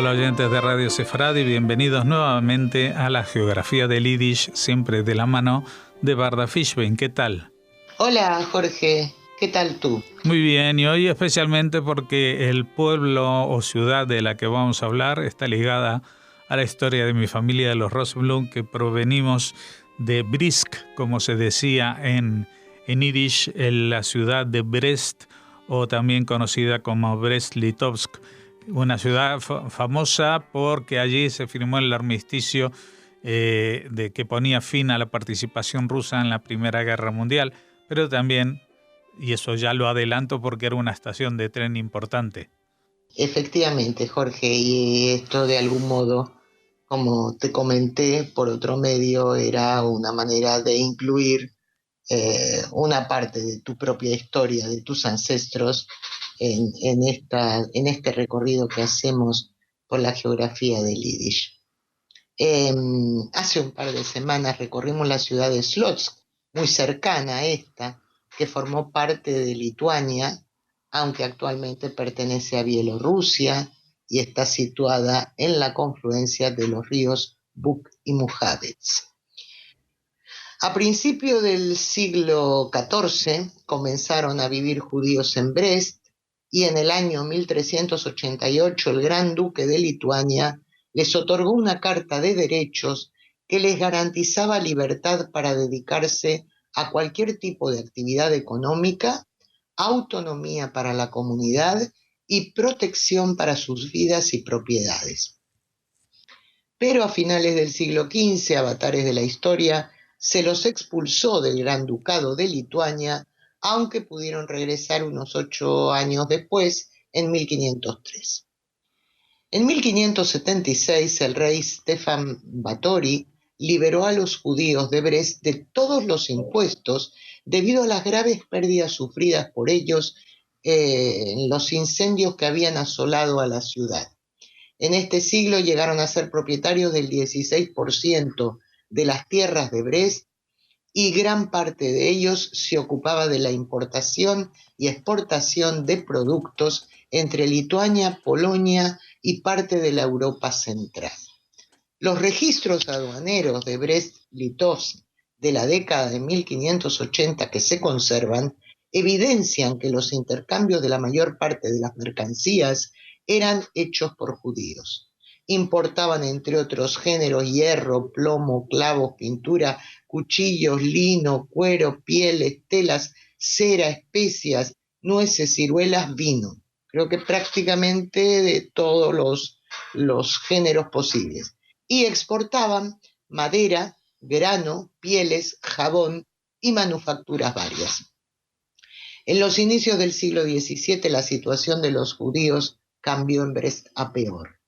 Hola oyentes de Radio Sefardí, bienvenidos nuevamente a la geografía del Yiddish, siempre de la mano de Barda Fishbein. ¿Qué tal? Hola Jorge, ¿qué tal tú? Muy bien, y hoy especialmente porque el pueblo o ciudad de la que vamos a hablar está ligada a la historia de mi familia de los Rosenblum, que provenimos de Brisk, como se decía en Yiddish, en la ciudad de Brest, o también conocida como Brest-Litovsk, una ciudad famosa porque allí se firmó el armisticio de que ponía fin a la participación rusa en la Primera Guerra Mundial, pero también, y eso ya lo adelanto porque era una estación de tren importante. Efectivamente, Jorge, y esto de algún modo, como te comenté por otro medio, era una manera de incluir una parte de tu propia historia, de tus ancestros, en este recorrido que hacemos por la geografía del Yiddish. Hace un par de semanas recorrimos la ciudad de Slotsk, muy cercana a esta, que formó parte de Lituania, aunque actualmente pertenece a Bielorrusia y está situada en la confluencia de los ríos Bug y Mujavets. A principios del siglo XIV comenzaron a vivir judíos en Brest y en el año 1388 el gran duque de Lituania les otorgó una carta de derechos que les garantizaba libertad para dedicarse a cualquier tipo de actividad económica, autonomía para la comunidad y protección para sus vidas y propiedades. Pero a finales del siglo XV, avatares de la historia, se los expulsó del Gran Ducado de Lituania, aunque pudieron regresar unos 8 años después, en 1503. En 1576, el rey Stefan Batory liberó a los judíos de Brest de todos los impuestos debido a las graves pérdidas sufridas por ellos en los incendios que habían asolado a la ciudad. En este siglo llegaron a ser propietarios del 16% de las tierras de Brest y gran parte de ellos se ocupaba de la importación y exportación de productos entre Lituania, Polonia y parte de la Europa central. Los registros aduaneros de Brest-Litovsk de la década de 1580 que se conservan evidencian que los intercambios de la mayor parte de las mercancías eran hechos por judíos. Importaban, entre otros géneros, hierro, plomo, clavos, pintura, cuchillos, lino, cuero, pieles, telas, cera, especias, nueces, ciruelas, vino. Creo que prácticamente de todos los géneros posibles. Y exportaban madera, grano, pieles, jabón y manufacturas varias. En los inicios del siglo XVII, la situación de los judíos cambió en Brest a peor.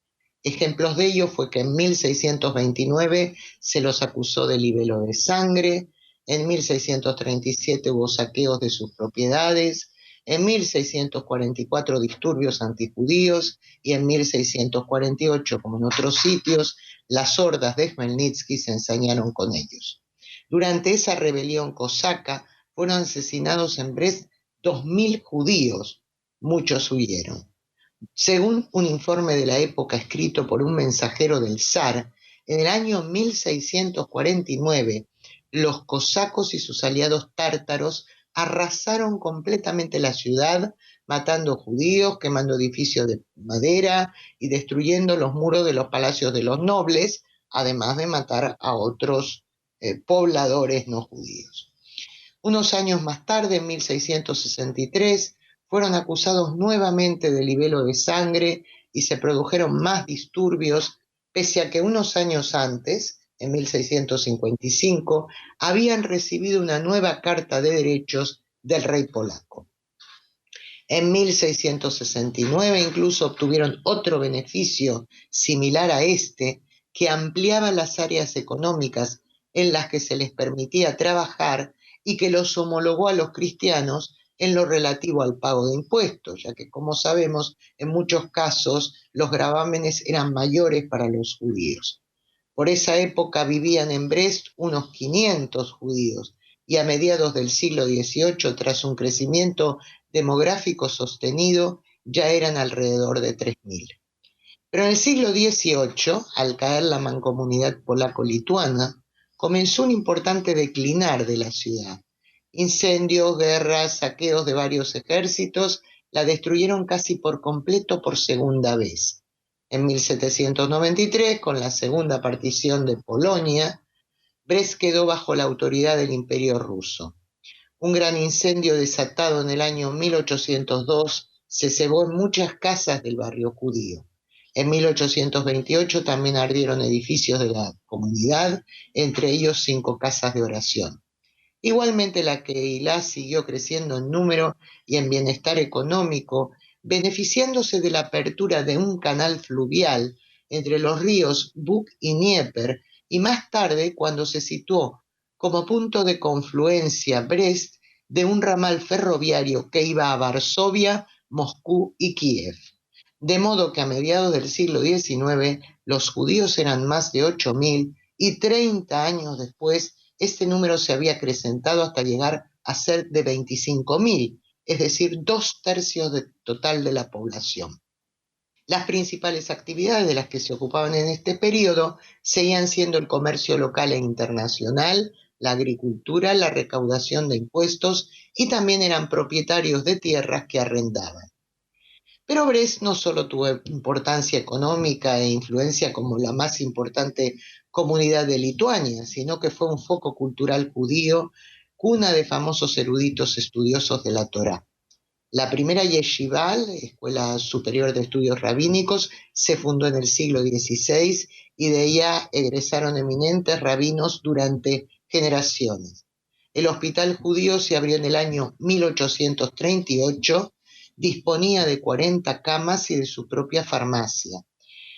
Ejemplos de ello fue que en 1629 se los acusó de libelo de sangre, en 1637 hubo saqueos de sus propiedades, en 1644 disturbios antijudíos y en 1648, como en otros sitios, las hordas de Khmelnytsky se ensañaron con ellos. Durante esa rebelión cosaca fueron asesinados en Brest 2.000 judíos, muchos huyeron. Según un informe de la época escrito por un mensajero del zar, en el año 1649, los cosacos y sus aliados tártaros arrasaron completamente la ciudad, matando judíos, quemando edificios de madera y destruyendo los muros de los palacios de los nobles, además de matar a otros pobladores no judíos. Unos años más tarde, en 1663, fueron acusados nuevamente de libelo de sangre y se produjeron más disturbios, pese a que unos años antes, en 1655, habían recibido una nueva carta de derechos del rey polaco. En 1669 incluso obtuvieron otro beneficio similar a este, que ampliaba las áreas económicas en las que se les permitía trabajar y que los homologó a los cristianos en lo relativo al pago de impuestos, ya que, como sabemos, en muchos casos los gravámenes eran mayores para los judíos. Por esa época vivían en Brest unos 500 judíos y a mediados del siglo XVIII, tras un crecimiento demográfico sostenido, ya eran alrededor de 3.000. Pero en el siglo XVIII, al caer la mancomunidad polaco-lituana, comenzó un importante declinar de la ciudad. Incendios, guerras, saqueos de varios ejércitos la destruyeron casi por completo por segunda vez. En 1793, con la segunda partición de Polonia, Brest quedó bajo la autoridad del Imperio ruso. Un gran incendio desatado en el año 1802 se cebó en muchas casas del barrio judío. En 1828 también ardieron edificios de la comunidad, entre ellos 5 casas de oración. Igualmente la Kehilá siguió creciendo en número y en bienestar económico, beneficiándose de la apertura de un canal fluvial entre los ríos Bug y Dnieper, y más tarde cuando se situó como punto de confluencia Brest de un ramal ferroviario que iba a Varsovia, Moscú y Kiev. De modo que a mediados del siglo XIX los judíos eran más de 8.000 y 30 años después este número se había acrecentado hasta llegar a ser de 25.000, es decir, 2/3 del total de la población. Las principales actividades de las que se ocupaban en este periodo seguían siendo el comercio local e internacional, la agricultura, la recaudación de impuestos y también eran propietarios de tierras que arrendaban. Pero Brest no solo tuvo importancia económica e influencia como la más importante comunidad de Lituania, sino que fue un foco cultural judío, cuna de famosos eruditos estudiosos de la Torá. La primera yeshiva, Escuela Superior de Estudios Rabínicos, se fundó en el siglo XVI y de ella egresaron eminentes rabinos durante generaciones. El hospital judío se abrió en el año 1838, disponía de 40 camas y de su propia farmacia.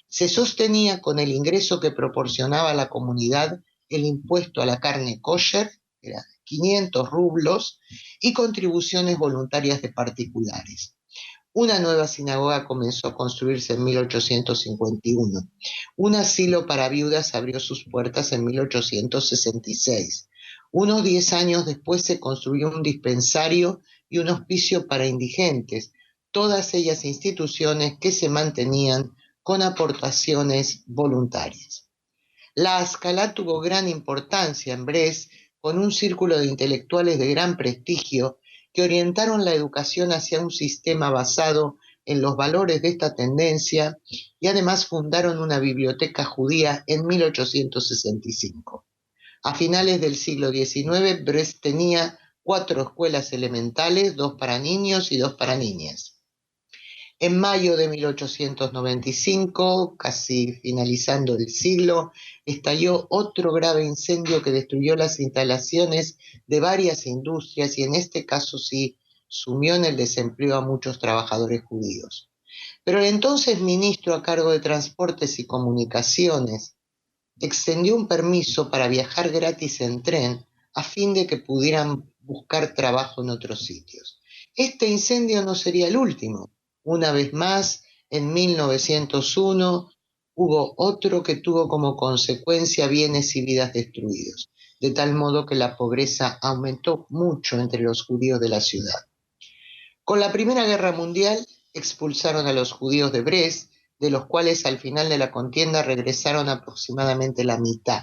Se sostenía con el ingreso que proporcionaba a la comunidad el impuesto a la carne kosher, era 500 rublos, y contribuciones voluntarias de particulares. Una nueva sinagoga comenzó a construirse en 1851. Un asilo para viudas abrió sus puertas en 1866. Unos 10 años después se construyó un dispensario y un hospicio para indigentes, todas ellas instituciones que se mantenían con aportaciones voluntarias. La Ascalá tuvo gran importancia en Brest, con un círculo de intelectuales de gran prestigio que orientaron la educación hacia un sistema basado en los valores de esta tendencia y además fundaron una biblioteca judía en 1865. A finales del siglo XIX, Brest tenía 4 escuelas elementales, 2 para niños y 2 para niñas. En mayo de 1895, casi finalizando el siglo, estalló otro grave incendio que destruyó las instalaciones de varias industrias y en este caso sí sumió en el desempleo a muchos trabajadores judíos. Pero el entonces ministro a cargo de Transportes y Comunicaciones extendió un permiso para viajar gratis en tren a fin de que pudieran buscar trabajo en otros sitios. Este incendio no sería el último. Una vez más, en 1901, hubo otro que tuvo como consecuencia bienes y vidas destruidos, de tal modo que la pobreza aumentó mucho entre los judíos de la ciudad. Con la Primera Guerra Mundial expulsaron a los judíos de Brest, de los cuales al final de la contienda regresaron aproximadamente la mitad.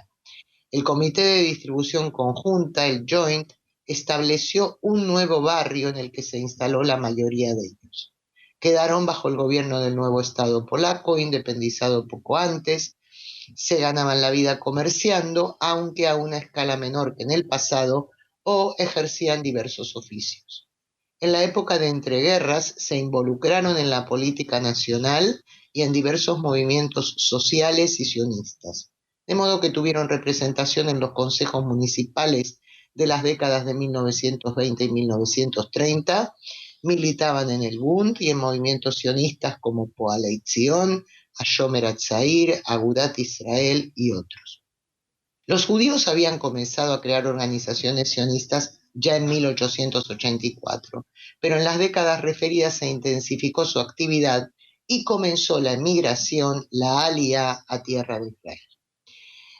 El Comité de Distribución Conjunta, el Joint, estableció un nuevo barrio en el que se instaló la mayoría de ellos. Quedaron bajo el gobierno del nuevo Estado polaco, independizado poco antes. Se ganaban la vida comerciando, aunque a una escala menor que en el pasado, o ejercían diversos oficios. En la época de entreguerras se involucraron en la política nacional y en diversos movimientos sociales y sionistas, de modo que tuvieron representación en los consejos municipales de las décadas de 1920 y 1930, militaban en el Bund y en movimientos sionistas como Poalei Zion, Hashomer Hatzair, Agudat Israel y otros. Los judíos habían comenzado a crear organizaciones sionistas ya en 1884, pero en las décadas referidas se intensificó su actividad y comenzó la emigración, la aliyá a tierra de Israel.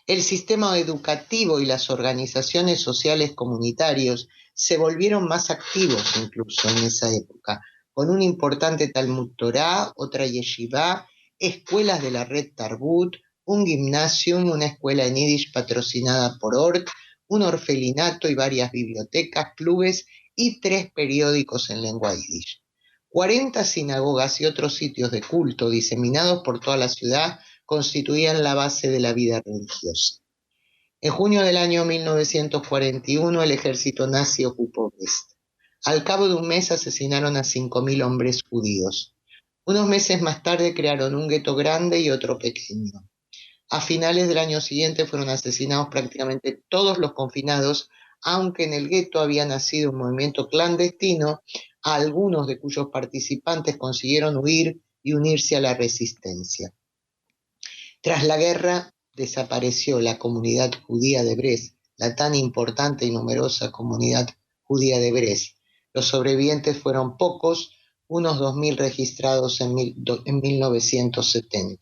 El sistema educativo y las organizaciones sociales comunitarios se volvieron más activos incluso en esa época, con un importante Talmud Torá, otra yeshivá, escuelas de la red Tarbut, un gimnasium, una escuela en Yiddish patrocinada por Ort, un orfelinato y varias bibliotecas, clubes y 3 periódicos en lengua yiddish. 40 sinagogas y otros sitios de culto diseminados por toda la ciudad constituían la base de la vida religiosa. En junio del año 1941 el ejército nazi ocupó Brest. Al cabo de un mes asesinaron a 5.000 hombres judíos. Unos meses más tarde crearon un gueto grande y otro pequeño. A finales del año siguiente fueron asesinados prácticamente todos los confinados, aunque en el gueto había nacido un movimiento clandestino, algunos de cuyos participantes consiguieron huir y unirse a la resistencia. Tras la guerra desapareció la comunidad judía de Brest, la tan importante y numerosa comunidad judía de Brest. Los sobrevivientes fueron pocos, unos 2.000 registrados en 1970.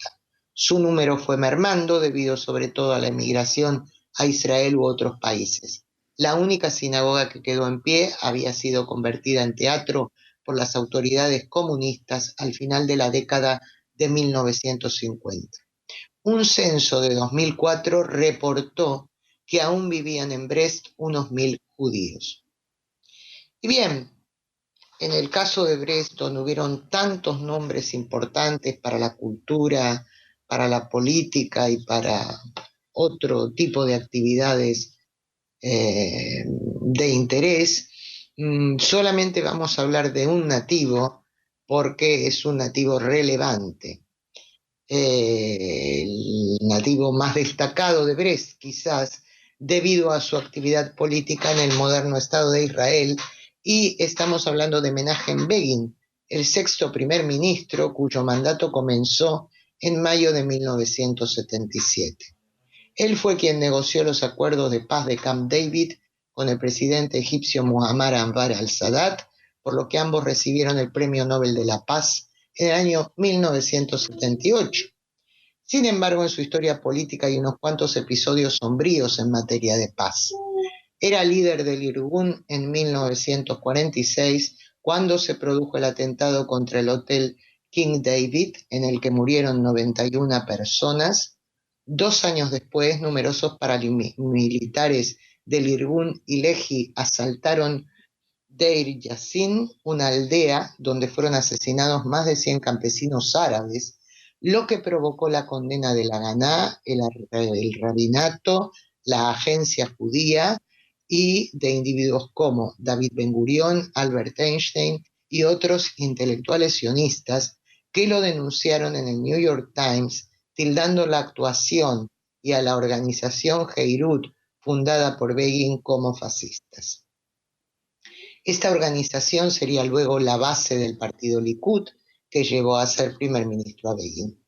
Su número fue mermando debido sobre todo a la emigración a Israel u otros países. La única sinagoga que quedó en pie había sido convertida en teatro por las autoridades comunistas al final de la década de 1950. Un censo de 2004 reportó que aún vivían en Brest unos 1.000 judíos. Y bien, en el caso de Brest, donde hubieron tantos nombres importantes para la cultura, para la política y para otro tipo de actividades de interés, solamente vamos a hablar de un nativo porque es un nativo relevante. El nativo más destacado de Brest, quizás, debido a su actividad política en el moderno Estado de Israel, y estamos hablando de Menachem Begin, el 6º primer ministro cuyo mandato comenzó en mayo de 1977. Él fue quien negoció los acuerdos de paz de Camp David con el presidente egipcio Muammar Anwar al-Sadat, por lo que ambos recibieron el Premio Nobel de la Paz en el año 1978. Sin embargo, en su historia política hay unos cuantos episodios sombríos en materia de paz. Era líder del Irgun en 1946, cuando se produjo el atentado contra el Hotel King David, en el que murieron 91 personas. 2 años después, numerosos paramilitares del Irgun y Lehi asaltaron Deir Yassin, una aldea donde fueron asesinados más de 100 campesinos árabes, lo que provocó la condena de la Haganá, el rabinato, la agencia judía y de individuos como David Ben-Gurión, Albert Einstein y otros intelectuales sionistas que lo denunciaron en el New York Times, tildando la actuación y a la organización Heirut, fundada por Begin, como fascistas. Esta organización sería luego la base del partido Likud, que llevó a ser primer ministro a Begin.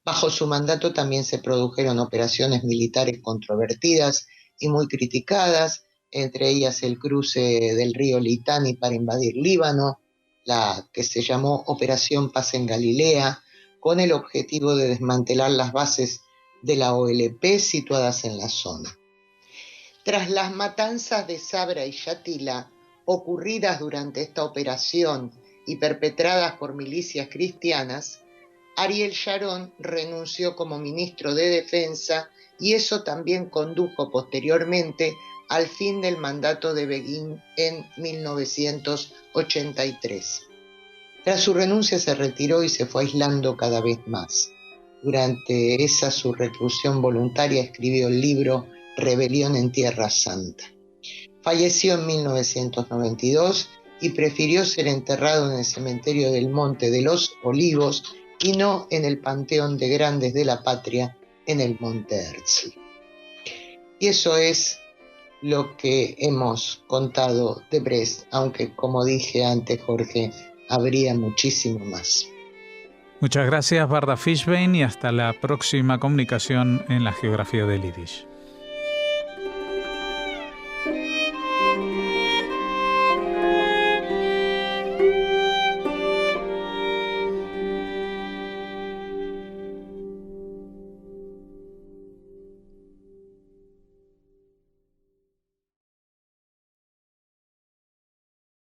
Bajo su mandato también se produjeron operaciones militares controvertidas y muy criticadas, entre ellas el cruce del río Litani para invadir Líbano, la que se llamó Operación Paz en Galilea, con el objetivo de desmantelar las bases de la OLP situadas en la zona. Tras las matanzas de Sabra y Shatila, ocurridas durante esta operación y perpetradas por milicias cristianas, Ariel Sharon renunció como ministro de Defensa y eso también condujo posteriormente al fin del mandato de Begin en 1983. Tras su renuncia se retiró y se fue aislando cada vez más. Durante esa su reclusión voluntaria escribió el libro Rebelión en Tierra Santa. Falleció en 1992 y prefirió ser enterrado en el cementerio del Monte de los Olivos y no en el Panteón de Grandes de la Patria en el Monte Herzl. Y eso es lo que hemos contado de Brest, aunque como dije antes, Jorge, habría muchísimo más. Muchas gracias, Barda Fishbein, y hasta la próxima comunicación en la Geografía del Yiddish.